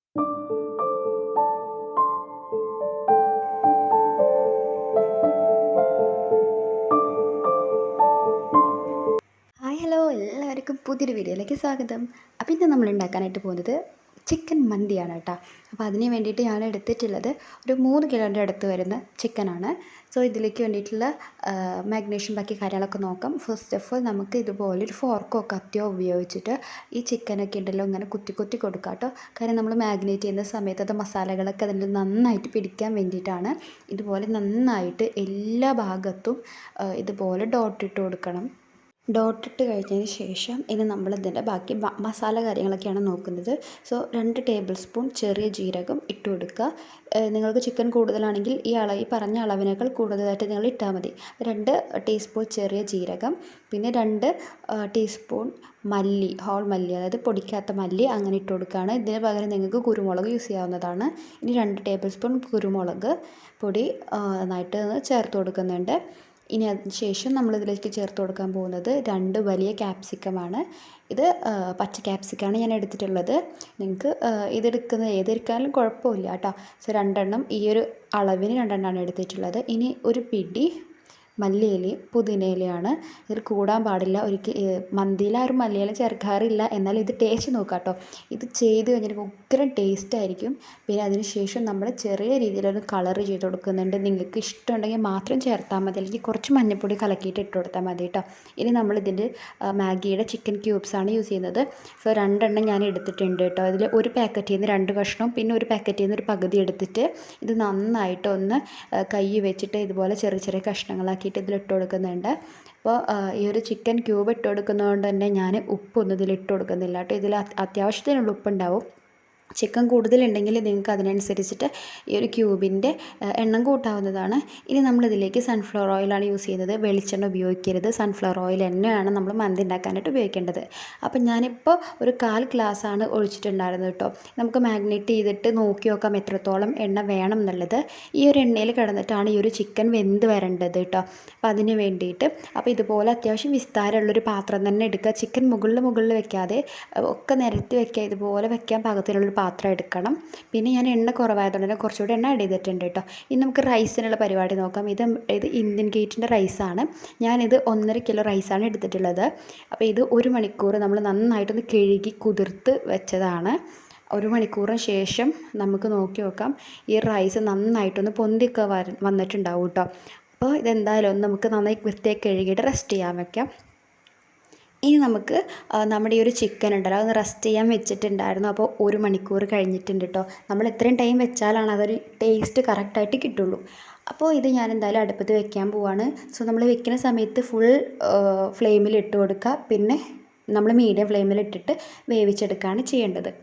Hi hello എല്ലാവർക്കും പുതിയൊരു വീഡിയോയിലേക്ക് സ്വാഗതം. അപ്പോൾ ഇന്ന് നമ്മൾ ഉണ്ടാക്കാനായിട്ട് പോകുന്നത് ചിക്കൻ മന്തിയാണ് കേട്ടോ. അപ്പോൾ അതിന് വേണ്ടിയിട്ട് ഞാൻ എടുത്തിട്ടുള്ളത് ഒരു 3 കിലോൻ്റെ അടുത്ത് വരുന്ന ചിക്കനാണ്. സോ ഇതിലേക്ക് വേണ്ടിയിട്ടുള്ള മാഗ്നേഷൻ ബാക്കി കാര്യങ്ങളൊക്കെ നോക്കാം. ഫസ്റ്റ് ഓഫ് ഓൾ നമുക്ക് ഇതുപോലെ ഒരു ഫോർക്കോ കത്തിയോ ഉപയോഗിച്ചിട്ട് ഈ ചിക്കനൊക്കെ ഉണ്ടല്ലോ ഇങ്ങനെ കുത്തി കുത്തി കൊടുക്കാം കേട്ടോ. കാരണം നമ്മൾ മാഗ്നേറ്റ് ചെയ്യുന്ന സമയത്ത് അത് മസാലകളൊക്കെ അതിൽ നന്നായിട്ട് പിടിക്കാൻ വേണ്ടിയിട്ടാണ്. ഇതുപോലെ നന്നായിട്ട് എല്ലാ ഭാഗത്തും ഇതുപോലെ ഡോട്ടിട്ട് കൊടുക്കണം. ഡോട്ടിട്ട് കഴിഞ്ഞതിന് ശേഷം ഇനി നമ്മളിതിൻ്റെ ബാക്കി മസാല കാര്യങ്ങളൊക്കെയാണ് നോക്കുന്നത്. സോ 2 ടേബിൾ സ്പൂൺ ചെറിയ ജീരകം ഇട്ട് കൊടുക്കുക. നിങ്ങൾക്ക് ചിക്കൻ കൂടുതലാണെങ്കിൽ ഈ പറഞ്ഞ അളവിനേക്കാൾ കൂടുതലായിട്ട് നിങ്ങൾ ഇട്ടാൽ മതി. 2 ടീസ്പൂൺ ചെറിയ ജീരകം, പിന്നെ 2 ടീസ്പൂൺ മല്ലി, ഹോൾ മല്ലി, അതായത് പൊടിക്കാത്ത മല്ലി അങ്ങനെ ഇട്ട് കൊടുക്കുകയാണ്. ഇതിന് പകരം നിങ്ങൾക്ക് കുരുമുളക് യൂസ് ചെയ്യാവുന്നതാണ്. ഇനി 2 ടേബിൾ സ്പൂൺ കുരുമുളക് പൊടി നന്നായിട്ട് ചേർത്ത് കൊടുക്കുന്നുണ്ട്. ഇനി അതിന് ശേഷം നമ്മളിതിലേക്ക് ചേർത്ത് കൊടുക്കാൻ പോകുന്നത് 2 വലിയ ക്യാപ്സിക്കമാണ്. ഇത് പച്ച ക്യാപ്സിക്കമാണ് ഞാൻ എടുത്തിട്ടുള്ളത്. നിങ്ങൾക്ക് ഏതെടുക്കാനും കുഴപ്പമില്ല കേട്ടോ. സോ 2 എണ്ണം ഈ ഒരു അളവിന് 2 എണ്ണമാണ് എടുത്തിട്ടുള്ളത്. ഇനി ഒരു പിടി മല്ലിയിലയും പുതിനയിലയാണ്. ഇതിൽ കൂടാൻ പാടില്ല. മന്തിയിൽ ആരും മല്ലിയില ചേർക്കാറില്ല. എന്നാൽ ഇത് ടേസ്റ്റ് നോക്കാം കേട്ടോ. ഇത് ചെയ്ത് കഴിഞ്ഞിട്ട് ഉഗ്രം ടേസ്റ്റ് ആയിരിക്കും. പിന്നെ അതിന് ശേഷം നമ്മൾ ചെറിയ രീതിയിലൊരു കളർ ചെയ്ത് കൊടുക്കുന്നുണ്ട്. നിങ്ങൾക്ക് ഇഷ്ടമുണ്ടെങ്കിൽ മാത്രം ചേർത്താൽ മതി, അല്ലെങ്കിൽ കുറച്ച് മഞ്ഞൾപ്പൊടി കലക്കിയിട്ട് ഇട്ട് കൊടുത്താൽ മതി കേട്ടോ. ഇനി നമ്മളിതിൻ്റെ മാഗിയുടെ ചിക്കൻ ക്യൂബ്സാണ് യൂസ് ചെയ്യുന്നത്. സോ 2 എണ്ണം ഞാൻ എടുത്തിട്ടുണ്ട് കേട്ടോ. അതിൽ ഒരു പാക്കറ്റിൽ നിന്ന് 2 കഷ്ണവും പിന്നെ ഒരു പാക്കറ്റിൽ നിന്ന് ഒരു പകുതി എടുത്തിട്ട് ഇത് നന്നായിട്ടൊന്ന് കൈ വെച്ചിട്ട് ഇതുപോലെ ചെറിയ ചെറിയ കഷ്ണങ്ങളാക്കി ഇതിലിട്ട് കൊടുക്കുന്നുണ്ട്. അപ്പോൾ ഈ ഒരു ചിക്കൻ ക്യൂബ് ഇട്ട് കൊടുക്കുന്നതുകൊണ്ട് തന്നെ ഞാൻ ഉപ്പൊന്നും ഇതിലിട്ട് കൊടുക്കുന്നില്ല കേട്ടോ. ഇതിൽ അത്യാവശ്യത്തിനുള്ള ഉപ്പുണ്ടാവും. ചിക്കൻ കൂടുതലുണ്ടെങ്കിൽ നിങ്ങൾക്ക് അതിനനുസരിച്ചിട്ട് ഈ ഒരു ക്യൂബിൻ്റെ എണ്ണം കൂട്ടാവുന്നതാണ്. ഇനി നമ്മളിതിലേക്ക് സൺഫ്ലവർ ഓയിലാണ് യൂസ് ചെയ്യുന്നത്. വെളിച്ചെണ്ണ ഉപയോഗിക്കരുത്. സൺഫ്ലവർ ഓയിൽ തന്നെയാണ് നമ്മൾ മന്തി ഉണ്ടാക്കാനായിട്ട് ഉപയോഗിക്കേണ്ടത്. അപ്പം ഞാനിപ്പോൾ ഒരു 1/4 ഗ്ലാസ്സാണ് ഒഴിച്ചിട്ടുണ്ടായിരുന്നത് കേട്ടോ. നമുക്ക് മാഗ്നേറ്റ് ചെയ്തിട്ട് നോക്കി നോക്കാം എത്രത്തോളം എണ്ണ വേണം എന്നുള്ളത്. ഈ ഒരു എണ്ണയിൽ കിടന്നിട്ടാണ് ഈ ഒരു ചിക്കൻ വെന്ത് വരേണ്ടത് കേട്ടോ. അപ്പോൾ അതിന് വേണ്ടിയിട്ട് അപ്പോൾ ഇതുപോലെ അത്യാവശ്യം വിസ്താരമുള്ളൊരു പാത്രം തന്നെ എടുക്കുക. ചിക്കൻ മുകളിൽ വെക്കാതെ ഒക്കെ നിരത്തി വെക്കുക. ഇതുപോലെ വെക്കാൻ പാകത്തിലുള്ളൊരു പാത്രം എടുക്കണം. പിന്നെ ഞാൻ എണ്ണ കുറവായതുകൊണ്ട് തന്നെ കുറച്ചുകൂടി എണ്ണ ആഡ് ചെയ്തിട്ടുണ്ട് കേട്ടോ. ഇനി നമുക്ക് റൈസിനുള്ള പരിപാടി നോക്കാം. ഇത് ഇന്ത്യൻ ഗേറ്റിൻ്റെ റൈസാണ്. ഞാനിത് 1.5 കിലോ റൈസാണ് എടുത്തിട്ടുള്ളത്. അപ്പോൾ ഇത് 1 മണിക്കൂർ നമ്മൾ നന്നായിട്ടൊന്ന് കഴുകി കുതിർത്ത് വെച്ചതാണ്. 1 മണിക്കൂറിന് ശേഷം നമുക്ക് നോക്കി നോക്കാം. ഈ റൈസ് നന്നായിട്ടൊന്ന് പൊന്തിയൊക്കെ വന്നിട്ടുണ്ടാവും കേട്ടോ. അപ്പോൾ ഇതെന്തായാലും നമുക്ക് നന്നായി വൃത്തിയായി കഴുകിയിട്ട് റെസ്റ്റ് ചെയ്യാൻ വെക്കാം. ഇനി നമുക്ക് നമ്മുടെ ഈ ഒരു ചിക്കൻ ഉണ്ടല്ലോ അതൊന്ന് റെസ്റ്റ് ചെയ്യാൻ വെച്ചിട്ടുണ്ടായിരുന്നു. അപ്പോൾ 1 മണിക്കൂർ കഴിഞ്ഞിട്ടുണ്ട് കേട്ടോ. നമ്മൾ എത്രയും ടൈം വെച്ചാലാണ് അതൊരു ടേസ്റ്റ് കറക്റ്റായിട്ട് കിട്ടുള്ളൂ. അപ്പോൾ ഇത് ഞാൻ എന്തായാലും അടുപ്പത്ത് വെക്കാൻ പോവാണ്. സോ നമ്മൾ വെക്കുന്ന സമയത്ത് ഫുൾ ഫ്ലെയിമിൽ ഇട്ട് കൊടുക്കുക. പിന്നെ നമ്മൾ മീഡിയം ഫ്ലെയിമിൽ ഇട്ടിട്ട് വേവിച്ചെടുക്കുകയാണ് ചെയ്യേണ്ടത്.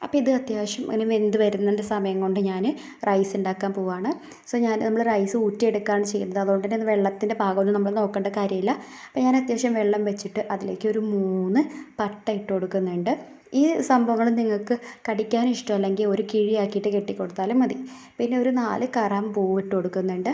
അപ്പോൾ ഇത് അത്യാവശ്യം ഇങ്ങനെ വെന്ത് വരുന്നതിൻ്റെ സമയം കൊണ്ട് ഞാൻ റൈസ് ഉണ്ടാക്കാൻ പോവാണ്. സോ നമ്മൾ റൈസ് ഊറ്റിയെടുക്കുകയാണ് ചെയ്യുന്നത്. അതുകൊണ്ട് തന്നെ വെള്ളത്തിൻ്റെ പാകമൊന്നും നമ്മൾ നോക്കേണ്ട കാര്യമില്ല. അപ്പോൾ ഞാൻ അത്യാവശ്യം വെള്ളം വെച്ചിട്ട് അതിലേക്ക് ഒരു 3 പട്ട ഇട്ട് കൊടുക്കുന്നുണ്ട്. ഈ സംഭവങ്ങൾ നിങ്ങൾക്ക് കടിക്കാൻ ഇഷ്ടമല്ലെങ്കിൽ ഒരു കിഴിയാക്കിയിട്ട് കെട്ടിക്കൊടുത്താലും മതി. പിന്നെ ഒരു 4 കറാമ്പൂവ് ഇട്ട് കൊടുക്കുന്നുണ്ട്.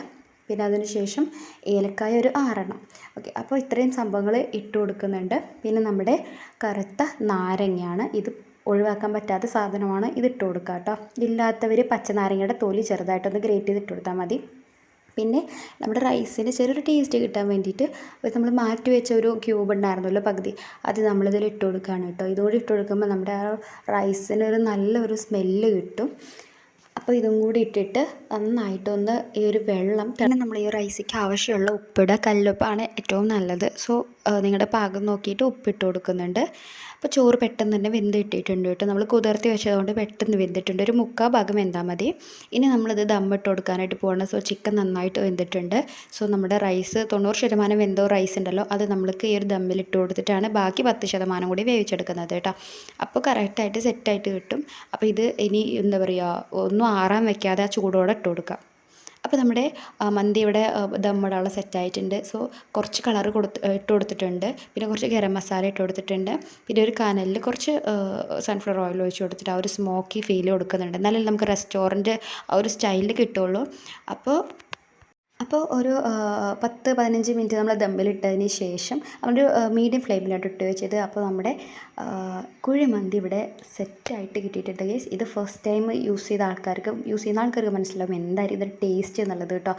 പിന്നെ അതിന് ശേഷം ഏലക്കായ ഒരു 6 എണ്ണം. ഓക്കെ, അപ്പോൾ ഇത്രയും സംഭവങ്ങൾ ഇട്ട് കൊടുക്കുന്നുണ്ട്. പിന്നെ നമ്മുടെ കറുത്ത നാരങ്ങയാണ്. ഇത് ഒഴിവാക്കാൻ പറ്റാത്ത സാധനമാണ്. ഇതിട്ട് കൊടുക്കുക കേട്ടോ. ഇല്ലാത്തവർ പച്ചനാരങ്ങയുടെ തൊലി ചെറുതായിട്ടൊന്ന് ഗ്രേറ്റ് ചെയ്തിട്ട് കൊടുത്താൽ മതി. പിന്നെ നമ്മുടെ റൈസിന് ചെറിയൊരു ടേസ്റ്റ് കിട്ടാൻ വേണ്ടിയിട്ട് നമ്മൾ മാറ്റി വെച്ച ഒരു ക്യൂബ് ഉണ്ടായിരുന്നല്ലോ പകുതി, അത് നമ്മളിതിൽ ഇട്ട് കൊടുക്കുകയാണ് കേട്ടോ. ഇതുകൂടി ഇട്ട് കൊടുക്കുമ്പോൾ നമ്മുടെ ആ റൈസിന് ഒരു നല്ലൊരു സ്മെല്ല് കിട്ടും. അപ്പോൾ ഇതും കൂടി ഇട്ടിട്ട് നന്നായിട്ടൊന്ന് ഈ ഒരു വെള്ളം തന്നെ നമ്മൾ ഈ റൈസിക്ക് ആവശ്യമുള്ള ഉപ്പിടുക. കല്ലുപ്പാണ് ഏറ്റവും നല്ലത്. സോ നിങ്ങളുടെ പാകം നോക്കിയിട്ട് ഉപ്പിട്ട് കൊടുക്കുന്നുണ്ട്. അപ്പോൾ ചോറ് പെട്ടെന്ന് തന്നെ വെന്ത് കിട്ടിയിട്ടുണ്ട് കേട്ടോ. നമ്മൾ കുതിർത്തി വെച്ചതുകൊണ്ട് പെട്ടെന്ന് വെന്തിട്ടുണ്ട്. ഒരു 3/4 ഭാഗം വെന്താൽ മതി. ഇനി നമ്മളിത് ദമ്മിട്ട് കൊടുക്കാനായിട്ട് പോകണം. സോ ചിക്കൻ നന്നായിട്ട് വെന്തിട്ടുണ്ട്. സോ നമ്മുടെ റൈസ് 90% വെന്തോ റൈസ് ഉണ്ടല്ലോ അത് നമ്മൾക്ക് ഈ ഒരു ദമ്മിലിട്ട് കൊടുത്തിട്ടാണ് ബാക്കി 10% കൂടി വേവിച്ചെടുക്കുന്നത് കേട്ടോ. അപ്പോൾ കറക്റ്റായിട്ട് സെറ്റായിട്ട് കിട്ടും. അപ്പോൾ ഇത് ഇനി എന്താ പറയുക, ഒന്നും ആറാൻ വെക്കാതെ ആ ചൂടോടെ ഇട്ട് കൊടുക്കുക. അപ്പോൾ നമ്മുടെ മന്തി ഇവിടെ ദമ്മിടാനുള്ള സെറ്റായിട്ടുണ്ട്. സോ കുറച്ച് കളർ ഇട്ട് കൊടുത്തിട്ടുണ്ട്. പിന്നെ കുറച്ച് ഗരം മസാല ഇട്ട് കൊടുത്തിട്ടുണ്ട്. പിന്നെ ഒരു കനലിൽ കുറച്ച് സൺഫ്ലവർ ഓയിൽ ഒഴിച്ച് കൊടുത്തിട്ട് ആ ഒരു സ്മോക്കി ഫീൽ കൊടുക്കുന്നുണ്ട്. എന്നാലേ നമുക്ക് റെസ്റ്റോറൻറ്റ് ആ ഒരു സ്റ്റൈലിൽ കിട്ടുള്ളൂ. അപ്പോൾ അപ്പോൾ ഒരു 10-15 മിനിറ്റ് നമ്മൾ ദമ്മിലിട്ടതിന് ശേഷം ഒരു മീഡിയം ഫ്ലെയിമിലോട്ട് ഇട്ട് വെച്ചത്. അപ്പോൾ നമ്മുടെ കുഴിമന്തി ഇവിടെ സെറ്റായിട്ട് കിട്ടിയിട്ടുണ്ട് ഗൈസ്. ഇത് ഫസ്റ്റ് ടൈം യൂസ് ചെയ്യുന്ന ആൾക്കാർക്ക് മനസ്സിലാവും എന്തായാലും ഇതിൻ്റെ ടേസ്റ്റ് എന്നുള്ളത് കേട്ടോ.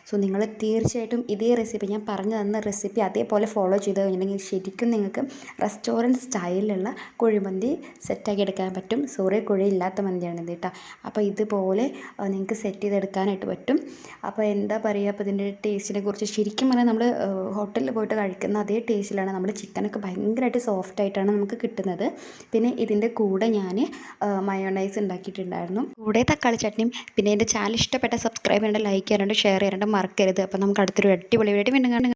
സോ നിങ്ങൾ തീർച്ചയായിട്ടും ഇതേ റെസിപ്പി, ഞാൻ പറഞ്ഞു തന്ന റെസിപ്പി അതേപോലെ ഫോളോ ചെയ്ത് കഴിഞ്ഞിട്ടുണ്ടെങ്കിൽ ശരിക്കും നിങ്ങൾക്ക് റെസ്റ്റോറൻറ്റ് സ്റ്റൈലിലുള്ള കുഴിമന്തി സെറ്റാക്കി എടുക്കാൻ പറ്റും. സോറി, കുഴിയില്ലാത്ത മന്തിയാണിത് കേട്ടോ. അപ്പോൾ ഇതുപോലെ നിങ്ങൾക്ക് സെറ്റ് ചെയ്തെടുക്കാനായിട്ട് പറ്റും. അപ്പോൾ എന്താ പറയുക, അപ്പോൾ ഇതിൻ്റെ ടേസ്റ്റിനെ കുറിച്ച് ശരിക്കും പറഞ്ഞാൽ നമ്മൾ ഹോട്ടലിൽ പോയിട്ട് കഴിക്കുന്ന അതേ ടേസ്റ്റിലാണ്. നമ്മുടെ ചിക്കനൊക്കെ ഭയങ്കരമായിട്ട് സോഫ്റ്റായിട്ടാണ് നമുക്ക് കിട്ടുന്നത്. പിന്നെ ഇതിൻ്റെ കൂടെ ഞാൻ മയോണൈസ് ഉണ്ടാക്കിയിട്ടുണ്ടായിരുന്നു, കൂടെ തക്കാളി ചട്നിയും. പിന്നെ എൻ്റെ ചാനൽ ഇഷ്ടപ്പെട്ട സബ്സ്ക്രൈബ് ചെയ്യേണ്ട, ലൈക്ക് ചെയ്യാറുണ്ട്, ഷെയർ ചെയ്യാറുണ്ട് മറക്കരുത്. അപ്പോൾ നമുക്ക് അടുത്തൊരു അടിപൊളി വീഡിയോ വീണ്ടും കാണാം.